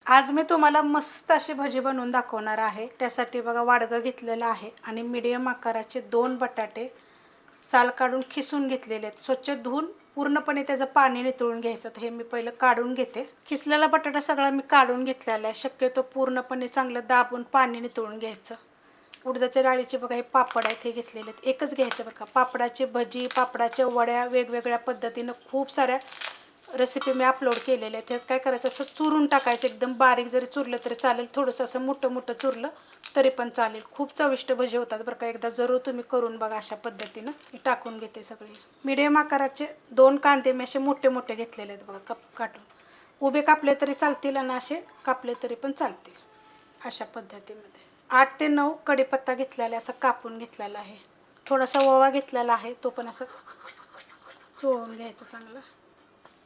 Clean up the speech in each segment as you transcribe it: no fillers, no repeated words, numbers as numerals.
आज मी तुम्हाला मस्त अशी भजी बनवून दाखवणार आहे। त्यासाठी बघा वाडगं घेतलेलं आहे आणि मीडियम आकाराचे 2 बटाटे साल काढून खिसून घेतलेले आहेत। स्वच्छ धुवून पूर्णपणे त्याचं पाणी निथळून घ्यायचं। तर हे मी पहिलं काढून घेते। खिसलेला बटाटा सगळा मी काढून घेतलेला आहे। शक्यतो पूर्णपणे चांगलं दाबून पाणी निथळून घ्यायचं। उडदाच्या डाळीचे बघा हे पापड आहेत, हे घेतलेले आहेत। एकच घ्यायचं बरं का। पापडाची भजी, पापडाच्या वड्या वेगवेगळ्या पद्धतीनं खूप साऱ्या रेसिपी मी अपलोड केलेले आहेत। त्यात काय करायचं, असं चुरून टाकायचं। एकदम बारीक जरी चुरलं तरी चालेल, थोडंसं असं मोठं मोठं चुरलं तरी पण चालेल। खूप चविष्ट भजी होतात बरं का। एकदा जरूर तुम्ही करून बघा अशा पद्धतीनं। मी टाकून घेते सगळे। मीडियम आकाराचे 2 कांदे मी असे मोठे मोठे घेतलेले आहेत बघा, काटून। उभे कापले तरी चालतील आणि असे कापले तरी पण चालतील। अशा पद्धतीमध्ये 8 ते 9 कढीपत्ता घेतलेला असं कापून घेतलेला आहे। थोडासा ओवा घेतलेला आहे, तो पण असं चोळून घ्यायचं चांगलं।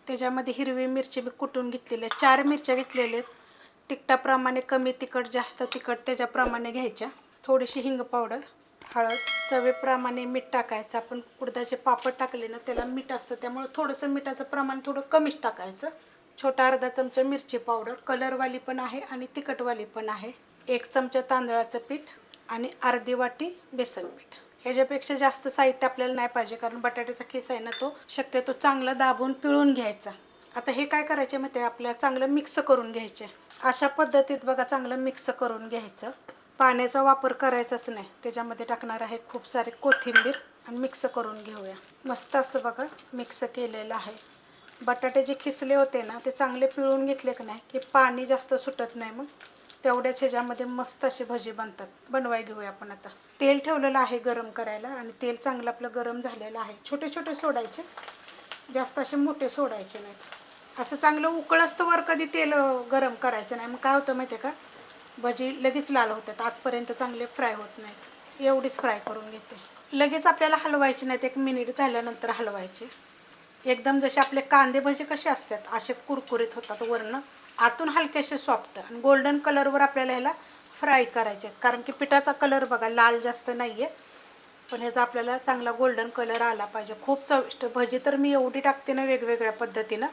त्याच्यामध्ये हिरवी मिरची मी कुटून घेतलेली आहे। 4 मिरच्या घेतलेल्या आहेत। तिखटाप्रमाणे कमी तिखट जास्त तिखट त्याच्याप्रमाणे घ्यायच्या। थोडीशी हिंग पावडर, हळद, चवीप्रमाणे मीठ टाकायचं। आपण उडदाचे पापड टाकले ना, त्याला मीठ असतं, त्यामुळे थोडंसं मिठाचं प्रमाण थोडं कमीच टाकायचं। छोटा अर्धा चमचा मिरची पावडर, कलरवाली पण आहे आणि तिखटवाली पण आहे। 1 चमचा तांदळाचं पीठ आणि अर्धी वाटी बेसन पीठ। ह्याच्यापेक्षा जास्त साहित्य आपल्याला नाही पाहिजे, कारण बटाट्याचा खिस आहे ना, तो शक्यतो चांगला दाबून पिळून घ्यायचा। आता हे काय करायचे मग, ते आपल्याला चांगलं मिक्स करून घ्यायचे। अशा पद्धतीत बघा चांगलं मिक्स करून घ्यायचं। पाण्याचा वापर करायचाच नाही। त्याच्यामध्ये टाकणार आहे खूप सारे कोथिंबीर आणि मिक्स करून घेऊया। मस्त असं बघा मिक्स केलेलं आहे। बटाटे जे खिसले होते ना, ते चांगले पिळून घेतले का नाही की पाणी जास्त सुटत नाही, मग तेवढ्याच ह्याच्यामध्ये मस्त अशी भजी बनतात। बनवाय घेऊया आपण आता। तेल ठेवलेलं आहे गरम करायला आणि तेल चांगलं आपलं गरम झालेलं आहे। छोटे छोटे सोडायचे, जास्त असे मोठे सोडायचे नाहीत। असं चांगलं उकळसतं वर कधी तेल गरम करायचं नाही, मग काय होतं माहिती आहे का, भजी लगेच लाल होतात, आतपर्यंत चांगले फ्राय होत नाहीत। एवढीच फ्राय करून घेते। लगेच आपल्याला हलवायचे नाहीत, 1 मिनिट झाल्यानंतर हलवायचे। एकदम जसे आपले कांदे भजी कसे असतात असे कुरकुरीत होतात वरनं, आतून हलकेसे सॉफ्ट आणि गोल्डन कलरवर आपल्याला ह्याला फ्राय करायचे आहेत। कारण की पिठाचा कलर बघा लाल जास्त नाही आहे, पण ह्याचा आपल्याला चांगला गोल्डन कलर आला पाहिजे। खूप चविष्ट भजी तर मी एवढी टाकते ना वेगवेगळ्या पद्धतीनं।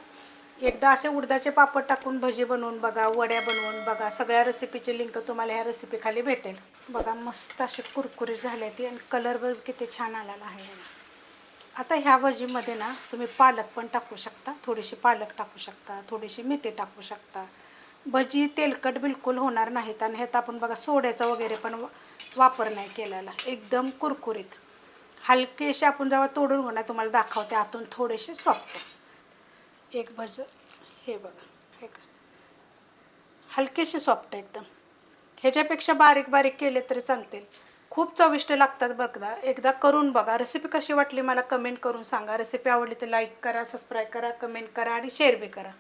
एकदा असे उडदाचे पापड टाकून भजी बनवून बघा, वड्या बनवून बघा। सगळ्या रेसिपीची लिंक तुम्हाला ह्या रेसिपी खाली भेटेल बघा। मस्त असे कुरकुरीत झाले ती आणि कलर बघ किती छान आलेला आहे। आता ह्या भजीमध्ये ना तुम्ही पालक पण टाकू शकता, थोडीशी पालक टाकू शकता, थोडीशी मेथी टाकू शकता। भजी तेलकट बिलकुल होणार नाहीत आणि ह्यात आपण बघा सोड्याचा वगैरे पण वापर नाही केलेला। एकदम कुरकुरीत हलकेसे आपण जेव्हा तोडून होणार तुम्हाला दाखवते, आतून थोडेसे सॉफ्ट। एक भज हे बघा, हे हलकेसे सॉफ्ट एकदम। ह्याच्यापेक्षा बारीक बारीक केले तरी चालतील। खूप चविष्ट लागतात बघा, एकदा करून बघा। रेसिपी कशी वाटली मला कमेंट करून सांगा। रेसिपी आवडली तर लाईक करा, सबस्क्राईब करा, कमेंट करा आणि शेअर बी करा।